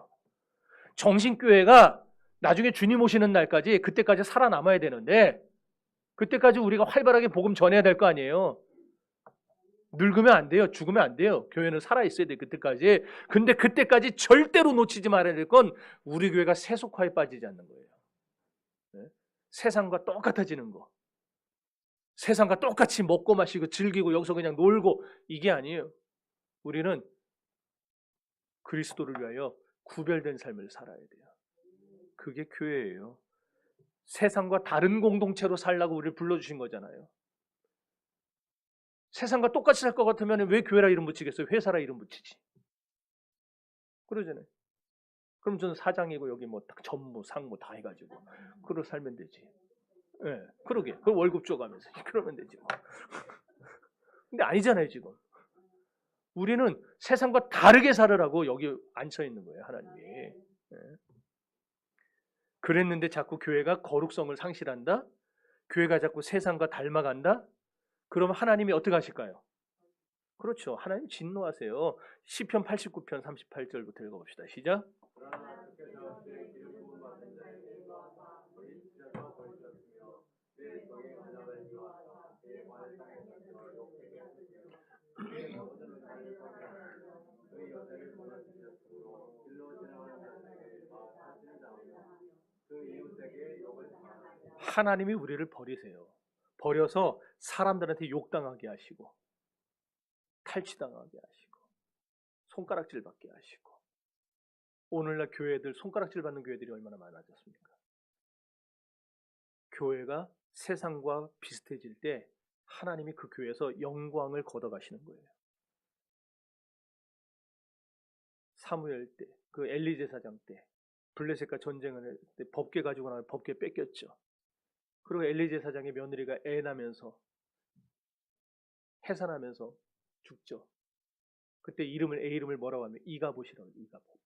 정신교회가 나중에 주님 오시는 날까지 그때까지 살아남아야 되는데 그때까지 우리가 활발하게 복음 전해야 될 거 아니에요. 늙으면 안 돼요. 죽으면 안 돼요. 교회는 살아있어야 돼 그때까지. 근데 그때까지 절대로 놓치지 말아야 될 건 우리 교회가 세속화에 빠지지 않는 거예요. 네? 세상과 똑같아지는 거. 세상과 똑같이 먹고 마시고 즐기고 여기서 그냥 놀고 이게 아니에요. 우리는 그리스도를 위하여 구별된 삶을 살아야 돼요. 그게 교회예요. 세상과 다른 공동체로 살라고 우리를 불러주신 거잖아요. 세상과 똑같이 살 것 같으면 왜 교회라 이름 붙이겠어요? 회사라 이름 붙이지. 그러잖아요. 그럼 저는 사장이고 여기 뭐 딱 전무, 상무 다 해가지고 그러고 살면 되지. 예, 네, 그러게. 그 월급 줘가면서 그러면 되지. 근데 아니잖아요 지금. 우리는 세상과 다르게 살으라고 여기 앉혀 있는 거예요 하나님이. 네. 그랬는데 자꾸 교회가 거룩성을 상실한다. 교회가 자꾸 세상과 닮아간다. 그럼 하나님이 어떻게 하실까요? 그렇죠. 하나님 진노하세요. 시편 89편 38절부터 읽어봅시다. 시작. 하나님이 우리를 버리세요. 버려서 사람들한테 욕당하게 하시고 탈취당하게 하시고 손가락질 받게 하시고 오늘날 교회들 손가락질 받는 교회들이 얼마나 많아졌습니까? 교회가 세상과 비슷해질 때 하나님이 그 교회에서 영광을 걷어가시는 거예요. 사무엘 때, 그 엘리 제사장 때, 블레셋과 전쟁을 할 때 법궤 가지고 나면 법궤 뺏겼죠. 그리고 엘리 제사장의 며느리가 애 나면서 해산하면서 죽죠. 그때 애 이름을 뭐라고 하면 이가봇이라고 해요. 이가봇.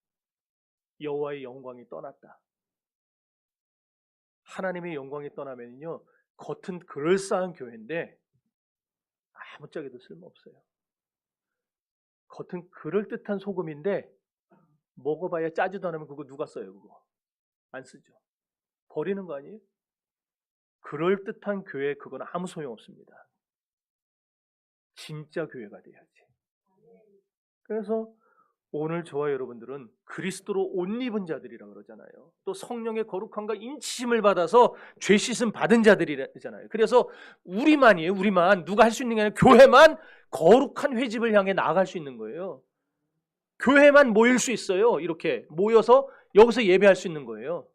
여호와의 영광이 떠났다. 하나님의 영광이 떠나면요 겉은 그럴싸한 교회인데 아무짝에도 쓸모없어요. 겉은 그럴듯한 소금인데 먹어봐야 짜지도 않으면 그거 누가 써요? 그거 안 쓰죠. 버리는 거 아니에요? 그럴듯한 교회 그건 아무 소용없습니다. 진짜 교회가 돼야지. 그래서 오늘 저와 여러분들은 그리스도로 옷 입은 자들이라고 그러잖아요. 또 성령의 거룩함과 인치심을 받아서 죄 씻음 받은 자들이잖아요. 그래서 우리만이에요. 우리만. 누가 할 수 있는 게 아니라 교회만 거룩한 회집을 향해 나아갈 수 있는 거예요. 교회만 모일 수 있어요. 이렇게 모여서 여기서 예배할 수 있는 거예요.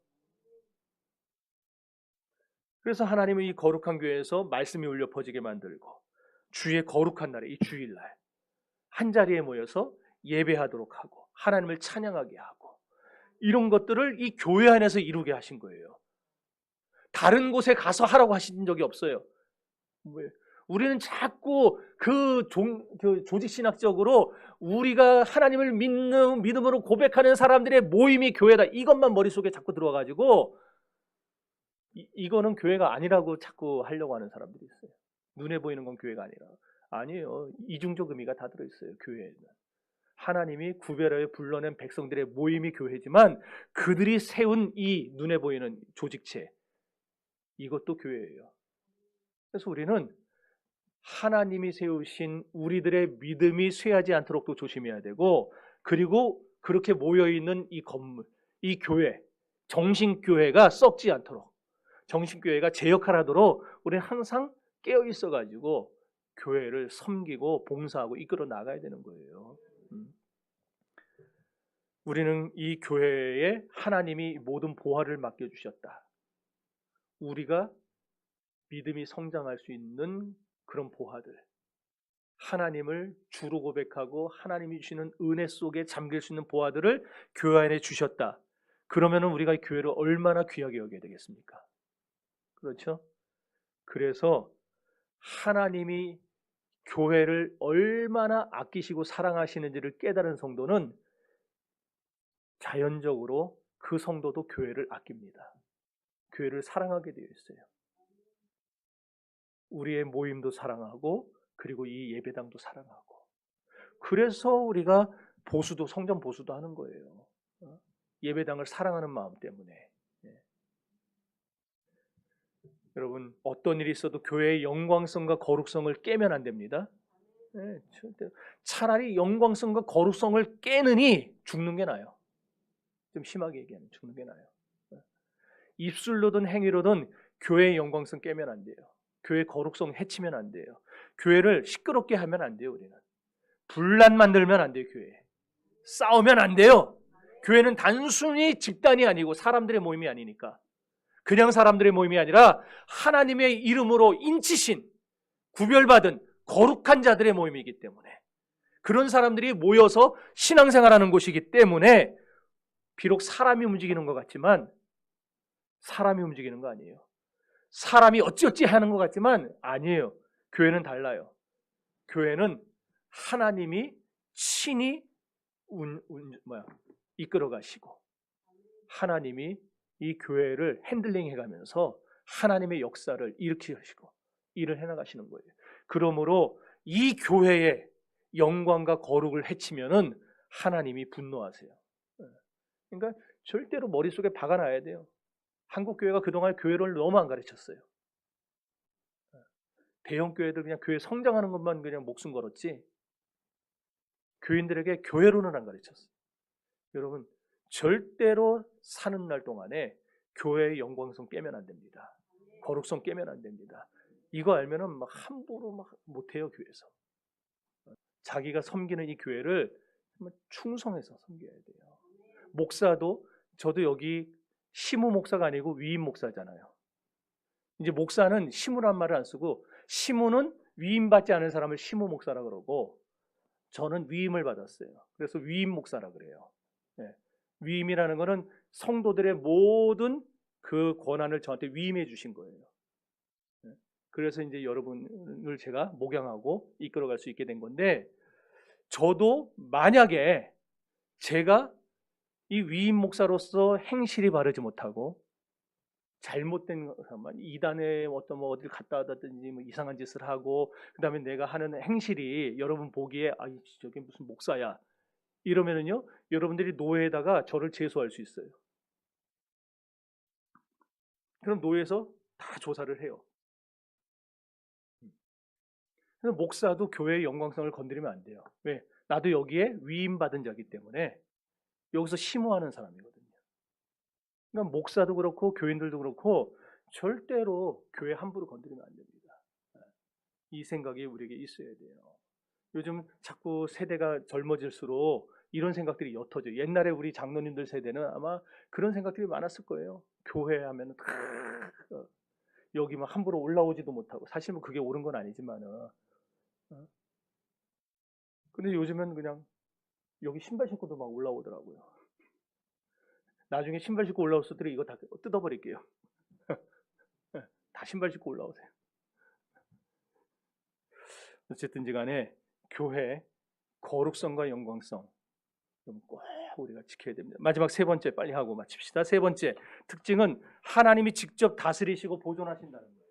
그래서 하나님은 이 거룩한 교회에서 말씀이 울려 퍼지게 만들고 주의 거룩한 날에 이 주일날 한 자리에 모여서 예배하도록 하고 하나님을 찬양하게 하고 이런 것들을 이 교회 안에서 이루게 하신 거예요. 다른 곳에 가서 하라고 하신 적이 없어요. 우리는 자꾸 그 조직신학적으로 우리가 하나님을 믿음으로 고백하는 사람들의 모임이 교회다. 이것만 머릿속에 자꾸 들어와가지고 이거는 교회가 아니라고 자꾸 하려고 하는 사람들이 있어요. 눈에 보이는 건 교회가 아니라. 아니에요. 이중적 의미가 다 들어있어요. 교회에는. 하나님이 구별하여 불러낸 백성들의 모임이 교회지만 그들이 세운 이 눈에 보이는 조직체 이것도 교회예요. 그래서 우리는 하나님이 세우신 우리들의 믿음이 쇠하지 않도록도 조심해야 되고 그리고 그렇게 모여있는 이 건물, 이 교회, 정신교회가 썩지 않도록 정신교회가 제 역할을 하도록 우리는 항상 깨어있어가지고 교회를 섬기고 봉사하고 이끌어 나가야 되는 거예요. 우리는 이 교회에 하나님이 모든 보화를 맡겨주셨다. 우리가 믿음이 성장할 수 있는 그런 보화들 하나님을 주로 고백하고 하나님이 주시는 은혜 속에 잠길 수 있는 보화들을 교회 안에 주셨다. 그러면 우리가 이 교회를 얼마나 귀하게 여겨야 되겠습니까? 그렇죠? 그래서 하나님이 교회를 얼마나 아끼시고 사랑하시는지를 깨달은 성도는 자연적으로 그 성도도 교회를 아낍니다. 교회를 사랑하게 되어 있어요. 우리의 모임도 사랑하고 그리고 이 예배당도 사랑하고 그래서 우리가 보수도 성전 보수도 하는 거예요. 예배당을 사랑하는 마음 때문에. 여러분, 어떤 일이 있어도 교회의 영광성과 거룩성을 깨면 안 됩니다. 네, 차라리 영광성과 거룩성을 깨느니 죽는 게 나아요. 좀 심하게 얘기하면 죽는 게 나아요. 입술로든 행위로든 교회의 영광성 깨면 안 돼요. 교회 거룩성 해치면 안 돼요. 교회를 시끄럽게 하면 안 돼요. 우리는 분란 만들면 안 돼요. 교회에 싸우면 안 돼요. 교회는 단순히 집단이 아니고 사람들의 모임이 아니니까, 그냥 사람들의 모임이 아니라 하나님의 이름으로 인치신 구별받은 거룩한 자들의 모임이기 때문에, 그런 사람들이 모여서 신앙생활하는 곳이기 때문에 비록 사람이 움직이는 것 같지만 사람이 움직이는 거 아니에요. 사람이 어찌어찌 하는 것 같지만 아니에요. 교회는 달라요. 교회는 하나님이 친히 이끌어 가시고 하나님이 이 교회를 핸들링 해가면서 하나님의 역사를 일으키시고 일을 해나가시는 거예요. 그러므로 이 교회의 영광과 거룩을 해치면은 하나님이 분노하세요. 그러니까 절대로 머릿속에 박아놔야 돼요. 한국 교회가 그동안 교회를 너무 안 가르쳤어요. 대형 교회들 그냥 교회 성장하는 것만 그냥 목숨 걸었지 교인들에게 교회론을 안 가르쳤어요. 여러분, 절대로 사는 날 동안에 교회의 영광성 깨면 안 됩니다. 거룩성 깨면 안 됩니다. 이거 알면은 막 함부로 막 못해요. 교회에서 자기가 섬기는 이 교회를 충성해서 섬겨야 돼요. 목사도, 저도 여기 시무 목사가 아니고 위임 목사잖아요. 이제 목사는 시무란 말을 안 쓰고, 시무는 위임받지 않은 사람을 시무 목사라 그러고, 저는 위임을 받았어요. 그래서 위임 목사라 그래요. 네. 위임이라는 것은 성도들의 모든 그 권한을 저한테 위임해 주신 거예요. 네. 그래서 이제 여러분을 제가 목양하고 이끌어갈 수 있게 된 건데, 저도 만약에 제가 이 위임 목사로서 행실이 바르지 못하고 잘못된 이단에 어떤 어딜 갔다 왔다든지 이상한 짓을 하고, 그다음에 내가 하는 행실이 여러분 보기에 저게 무슨 목사야 이러면은요, 여러분들이 노예에다가 저를 제소할 수 있어요. 그럼 노예에서 다 조사를 해요. 그래서 목사도 교회의 영광성을 건드리면 안 돼요. 왜? 나도 여기에 위임받은 자이기 때문에 여기서 심호하는 사람이거든요. 그러니까 목사도 그렇고 교인들도 그렇고 절대로 교회 함부로 건드리면 안 됩니다. 이 생각이 우리에게 있어야 돼요. 요즘 자꾸 세대가 젊어질수록 이런 생각들이 옅어져요. 옛날에 우리 장로님들 세대는 아마 그런 생각들이 많았을 거예요. 교회 하면 여기 막 함부로 올라오지도 못하고, 사실 뭐 그게 옳은 건 아니지만은, 근데 요즘은 그냥 여기 신발 신고도 막 올라오더라고요. 나중에 신발 신고 올라올 수들이 이거 다 뜯어버릴게요. 다 신발 신고 올라오세요. 어쨌든지 간에 교회 거룩성과 영광성 꼭 우리가 지켜야 됩니다. 마지막 세 번째 빨리 하고 마칩시다. 세 번째 특징은 하나님이 직접 다스리시고 보존하신다는 거예요.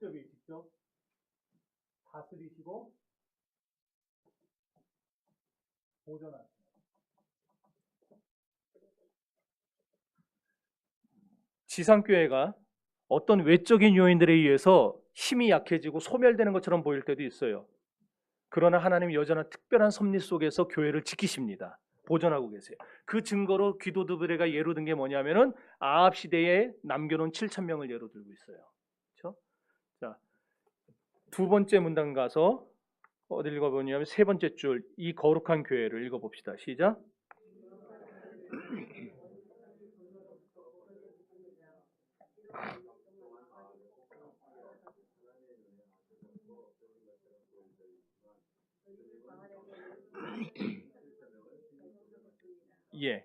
여기 직접 다스리시고 보존하신다. 지상교회가 어떤 외적인 요인들에 의해서 힘이 약해지고 소멸되는 것처럼 보일 때도 있어요. 그러나 하나님이 여전한 특별한 섭리 속에서 교회를 지키십니다. 보존하고 계세요. 그 증거로 귀도드브레가 예로 든 게 뭐냐면은 아합 시대에 남겨놓은 7,000명을 예로 들고 있어요. 그렇죠? 자, 두 번째 문단 가서 어디 읽어보냐면 세 번째 줄, 이 거룩한 교회를 읽어봅시다. 시작. 예,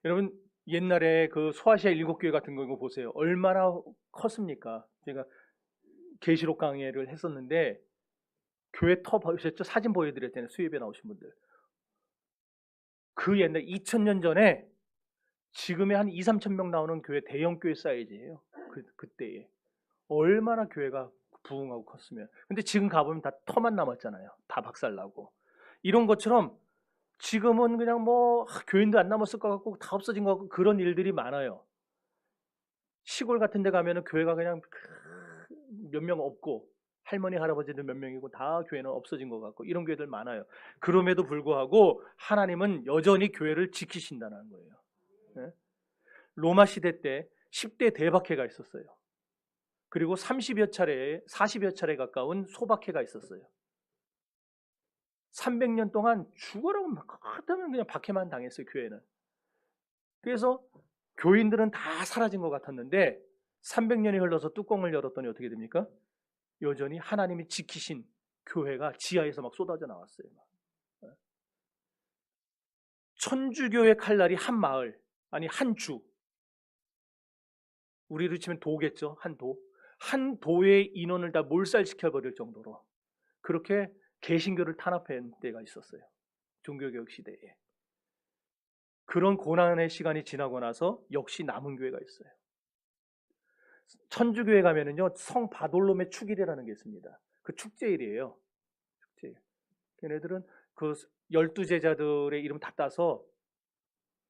여러분 옛날에 그 소아시아 7교회 같은 거 보세요. 얼마나 컸습니까? 제가 계시록 강의를 했었는데 교회 터 보셨죠? 사진 보여드렸잖아요. 수협에 나오신 분들. 그 옛날 2000년 전에 지금의 한 2, 3천 명 나오는 교회 대형 교회 사이즈예요. 그때에 얼마나 교회가 부흥하고 컸으면. 근데 지금 가보면 다 터만 남았잖아요. 다 박살나고. 이런 것처럼 지금은 그냥 뭐 교인도 안 남았을 것 같고 다 없어진 것 같고 그런 일들이 많아요. 시골 같은 데 가면은 교회가 그냥 몇 명 없고 할머니 할아버지들 몇 명이고 다 교회는 없어진 것 같고 이런 교회들 많아요. 그럼에도 불구하고 하나님은 여전히 교회를 지키신다는 거예요. 네? 로마 시대 때 10대 대박해가 있었어요. 그리고 30여 차례, 40여 차례 가까운 소박해가 있었어요. 300년 동안 죽어라고 막 하다면 그냥 박해만 당했어요, 교회는. 그래서 교인들은 다 사라진 것 같았는데 300년이 흘러서 뚜껑을 열었더니 어떻게 됩니까? 여전히 하나님이 지키신 교회가 지하에서 막 쏟아져 나왔어요. 천주교의 칼날이 한 마을, 아니 한 주, 우리로 치면 도겠죠. 한 도. 한 도의 인원을 다 몰살시켜버릴 정도로 그렇게 개신교를 탄압한 때가 있었어요. 종교개혁 시대에. 그런 고난의 시간이 지나고 나서 역시 남은 교회가 있어요. 천주교에 가면은요, 성 바돌롬의 축일이라는 게 있습니다. 그 축제일이에요. 축제일. 걔네들은 그 12제자들의 이름 다 따서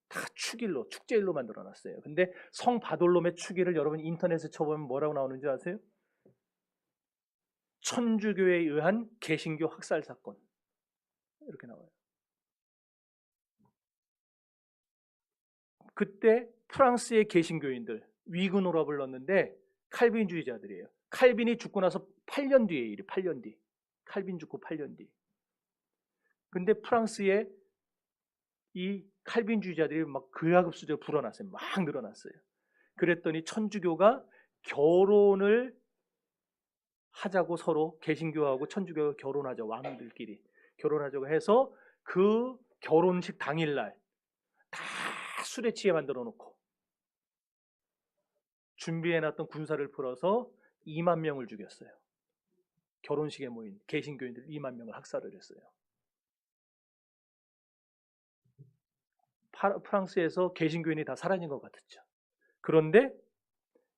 다 축일로, 축제일로 만들어 놨어요. 근데 성 바돌롬의 축일을 여러분 인터넷에 쳐보면 뭐라고 나오는지 아세요? 천주교에 의한 개신교 학살 사건. 이렇게 나와요. 그때 프랑스의 개신교인들, 위그노라 불렀는데 칼빈주의자들이에요. 칼빈이 죽고 나서 8년 뒤에 일이 8년 뒤. 칼빈 죽고 8년 뒤. 근데 프랑스에 이 칼빈주의자들이 막 극악급수적으로 불어났어요. 막 늘어났어요. 그랬더니 천주교가 결혼을 하자고 서로 개신교하고 천주교가 결혼하자. 왕들끼리 결혼하자고 해서 그 결혼식 당일날 다 술에 취해 만들어 놓고 준비해놨던 군사를 풀어서 2만 명을 죽였어요. 결혼식에 모인 개신교인들 2만 명을 학살을 했어요. 프랑스에서 개신교인이 다 사라진 것 같았죠. 그런데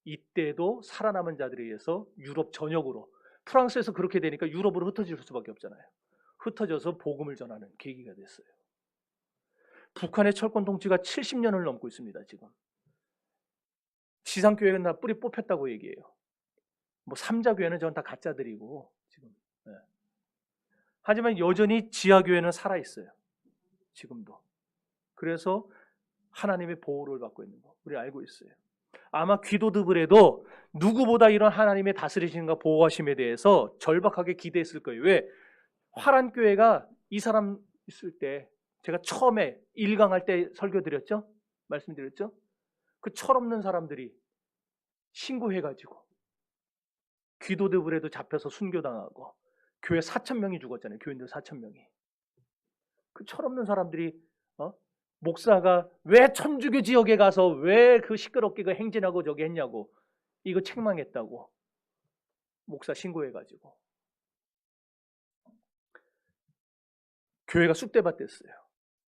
이때도 살아남은 자들에 의해서 유럽 전역으로, 프랑스에서 그렇게 되니까 유럽으로 흩어질 수밖에 없잖아요. 흩어져서 복음을 전하는 계기가 됐어요. 북한의 철권 통치가 70년을 넘고 있습니다. 지금 지상교회는 다 뿌리 뽑혔다고 얘기해요. 뭐 삼자교회는 전 다 가짜들이고 지금. 네. 하지만 여전히 지하교회는 살아있어요. 지금도. 그래서 하나님의 보호를 받고 있는 거 우리 알고 있어요. 아마 귀도드블에도 누구보다 이런 하나님의 다스리심과 보호하심에 대해서 절박하게 기대했을 거예요. 왜? 화란교회가 이 사람 있을 때 제가 처음에 1강할 때 설교드렸죠? 말씀드렸죠? 그 철없는 사람들이 신고해가지고 귀도드블에도 잡혀서 순교당하고 교회 4,000명이 죽었잖아요. 교인들 4,000명이. 그 철없는 사람들이 목사가 왜 천주교 지역에 가서 왜 그 시끄럽게 그 행진하고 저기 했냐고 이거 책망했다고 목사 신고해가지고 교회가 쑥대밭 됐어요.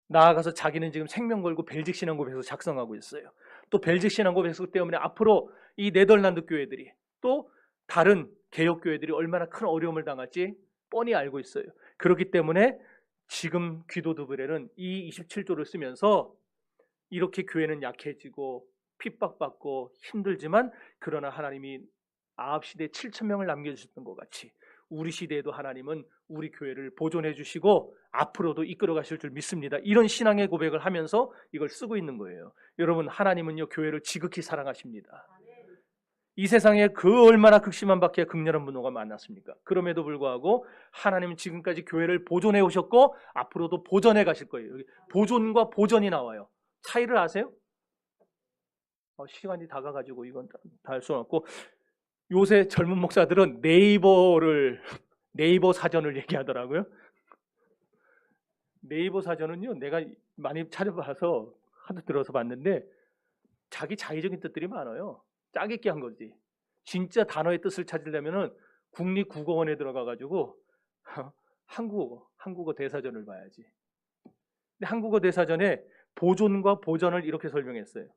나아가서 자기는 지금 생명 걸고 벨직 신앙고백서 작성하고 있어요. 또 벨직 신앙고백서 때문에 앞으로 이 네덜란드 교회들이 또 다른 개혁 교회들이 얼마나 큰 어려움을 당할지 뻔히 알고 있어요. 그렇기 때문에 지금 귀도드블에는 이 27조를 쓰면서 이렇게 교회는 약해지고 핍박받고 힘들지만 그러나 하나님이 아합 시대에 7,000명을 남겨주셨던 것 같이 우리 시대에도 하나님은 우리 교회를 보존해 주시고 앞으로도 이끌어 가실 줄 믿습니다. 이런 신앙의 고백을 하면서 이걸 쓰고 있는 거예요. 여러분, 하나님은요 교회를 지극히 사랑하십니다. 이 세상에 그 얼마나 극심한 박해와 극렬한 분노가 많았습니까? 그럼에도 불구하고 하나님은 지금까지 교회를 보존해 오셨고 앞으로도 보존해 가실 거예요. 여기 보존과 보전이 나와요. 차이를 아세요? 시간이 다가가지고 이건 다 할 수는 없고, 요새 젊은 목사들은 네이버 사전을 얘기하더라고요. 네이버 사전은요, 내가 많이 찾아봐서 하도 들어서 봤는데 자기 자의적인 뜻들이 많아요. 짜깁기 한 거지. 진짜 단어의 뜻을 찾으려면은 국립국어원에 들어가가지고 한국어 대사전을 봐야지. 근데 한국어 대사전에 보존과 보전을 이렇게 설명했어요.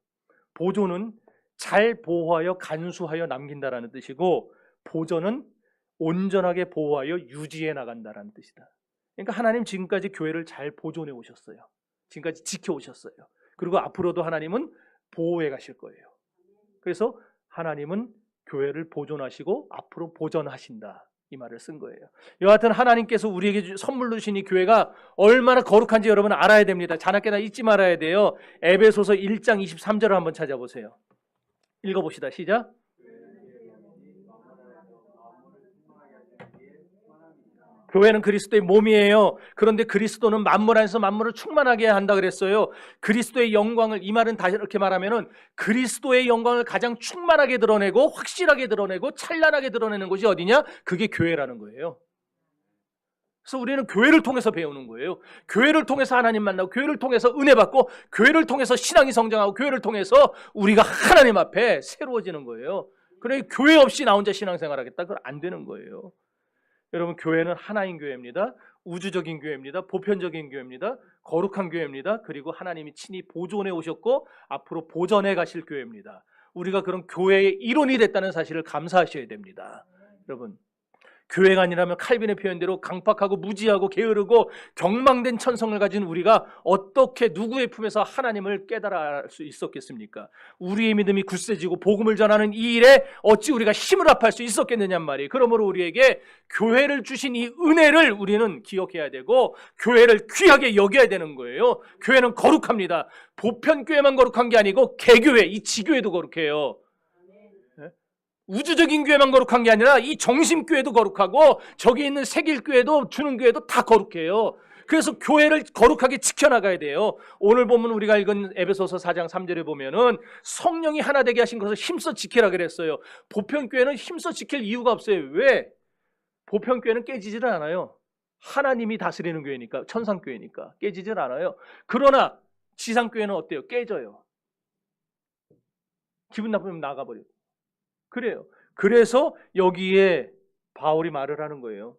보존은 잘 보호하여 간수하여 남긴다라는 뜻이고, 보전은 온전하게 보호하여 유지해 나간다라는 뜻이다. 그러니까 하나님 지금까지 교회를 잘 보존해 오셨어요. 지금까지 지켜 오셨어요. 그리고 앞으로도 하나님은 보호해 가실 거예요. 그래서 하나님은 교회를 보존하시고 앞으로 보전하신다. 이 말을 쓴 거예요. 여하튼 하나님께서 우리에게 선물로 주신 이 교회가 얼마나 거룩한지 여러분 알아야 됩니다. 자나깨나 잊지 말아야 돼요. 에베소서 1장 23절을 한번 찾아보세요. 읽어봅시다. 시작. 교회는 그리스도의 몸이에요. 그런데 그리스도는 만물 안에서 만물을 충만하게 한다 그랬어요. 그리스도의 영광을, 이 말은 다시 이렇게 말하면은 그리스도의 영광을 가장 충만하게 드러내고 확실하게 드러내고 찬란하게 드러내는 곳이 어디냐? 그게 교회라는 거예요. 그래서 우리는 교회를 통해서 배우는 거예요. 교회를 통해서 하나님 만나고, 교회를 통해서 은혜 받고, 교회를 통해서 신앙이 성장하고, 교회를 통해서 우리가 하나님 앞에 새로워지는 거예요. 그러니까 교회 없이 나 혼자 신앙생활 하겠다? 그건 안 되는 거예요. 여러분, 교회는 하나인 교회입니다. 우주적인 교회입니다. 보편적인 교회입니다. 거룩한 교회입니다. 그리고 하나님이 친히 보존해 오셨고 앞으로 보전해 가실 교회입니다. 우리가 그런 교회의 일원이 됐다는 사실을 감사하셔야 됩니다. 여러분, 교회가 아니라면 칼빈의 표현대로 강팍하고 무지하고 게으르고 경망된 천성을 가진 우리가 어떻게 누구의 품에서 하나님을 깨달아 알 수 있었겠습니까? 우리의 믿음이 굳세지고 복음을 전하는 이 일에 어찌 우리가 힘을 합할 수 있었겠느냐 말이에요. 그러므로 우리에게 교회를 주신 이 은혜를 우리는 기억해야 되고 교회를 귀하게 여겨야 되는 거예요. 교회는 거룩합니다. 보편교회만 거룩한 게 아니고 개교회, 이 지교회도 거룩해요. 우주적인 교회만 거룩한 게 아니라 이 정심교회도 거룩하고 저기 있는 세길교회도 주는교회도 다 거룩해요. 그래서 교회를 거룩하게 지켜나가야 돼요. 오늘 보면 우리가 읽은 에베소서 4장 3절에 보면은 성령이 하나 되게 하신 것을 힘써 지키라 그랬어요. 보편교회는 힘써 지킬 이유가 없어요. 왜? 보편교회는 깨지질 않아요. 하나님이 다스리는 교회니까, 천상교회니까 깨지질 않아요. 그러나 지상교회는 어때요? 깨져요. 기분 나쁘면 나가버려요. 그래요. 그래서 여기에 바울이 말을 하는 거예요.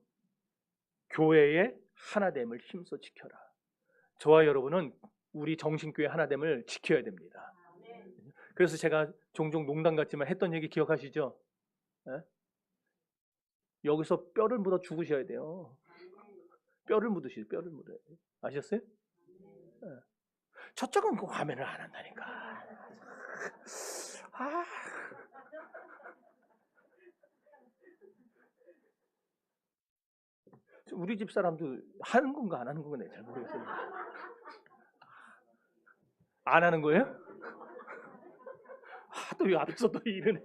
교회의 하나됨을 힘써 지켜라. 저와 여러분은 우리 정신교회 하나됨을 지켜야 됩니다. 그래서 제가 종종 농담 같지만 했던 얘기 기억하시죠? 네? 여기서 뼈를 묻어 죽으셔야 돼요. 뼈를 묻으셔야 돼요. 뼈를 묻어야 돼요. 아셨어요? 네. 저쪽은 그 화면을 안 한다니까. 우리 집 사람도 하는 건가 안 하는 건가 내가 잘 모르겠어요. 안 하는 거예요? 또 이 앞에서 또 이러네.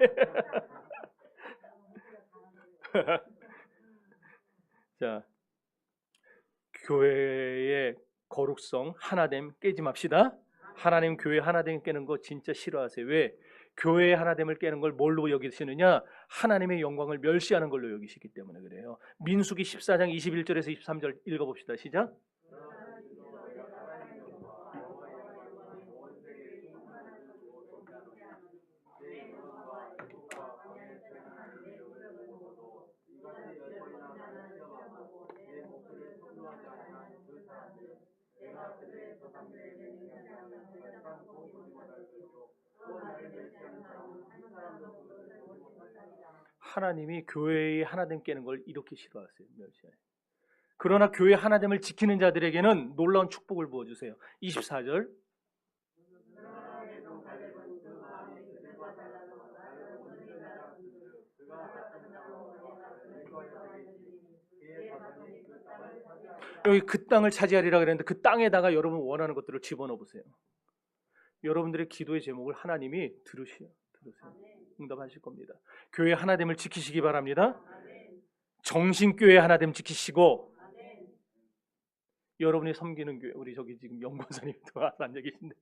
자, 교회의 거룩성, 하나됨 깨지 맙시다. 하나님 교회 하나됨 깨는 거 진짜 싫어하세요. 왜? 교회의 하나됨을 깨는 걸 뭘로 여기시느냐? 하나님의 영광을 멸시하는 걸로 여기시기 때문에 그래요. 민수기 14장 21절에서 23절 읽어봅시다. 시작. 하나님이 교회의 하나됨 깨는 걸 이렇게 싫어하세요. 멸시해요. 그러나 교회 하나됨을 지키는 자들에게는 놀라운 축복을 부어주세요. 24절. 여기 그 땅을 차지하리라 그랬는데 그 땅에다가 여러분 원하는 것들을 집어넣어 보세요. 여러분들의 기도의 제목을 하나님이 들으세요. 응답하실 겁니다. 교회 하나됨을 지키시기 바랍니다. 정신교회 하나됨 지키시고 여러분이 섬기는 교회, 우리 저기 지금 영권사님도 앉아 계신데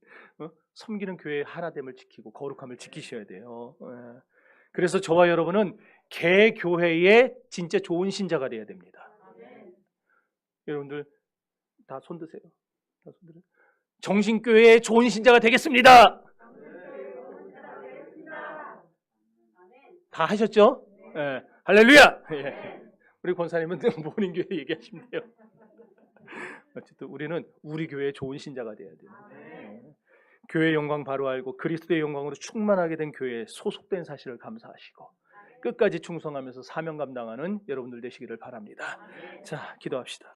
섬기는 교회의 하나됨을 지키고 거룩함을 지키셔야 돼요. 그래서 저와 여러분은 개교회의 진짜 좋은 신자가 돼야 됩니다. 여러분들 다 손 드세요. 다 손 드세요. 정신교회의 좋은 신자가 되겠습니다. 다 하셨죠? 네. 할렐루야! 예. 우리 권사님은 모닝교회 얘기하시면 돼요. 어쨌든 우리는 우리 교회의 좋은 신자가 돼야 돼요. 네. 교회의 영광 바로 알고 그리스도의 영광으로 충만하게 된 교회에 소속된 사실을 감사하시고 끝까지 충성하면서 사명 감당하는 여러분들 되시기를 바랍니다. 자, 기도합시다.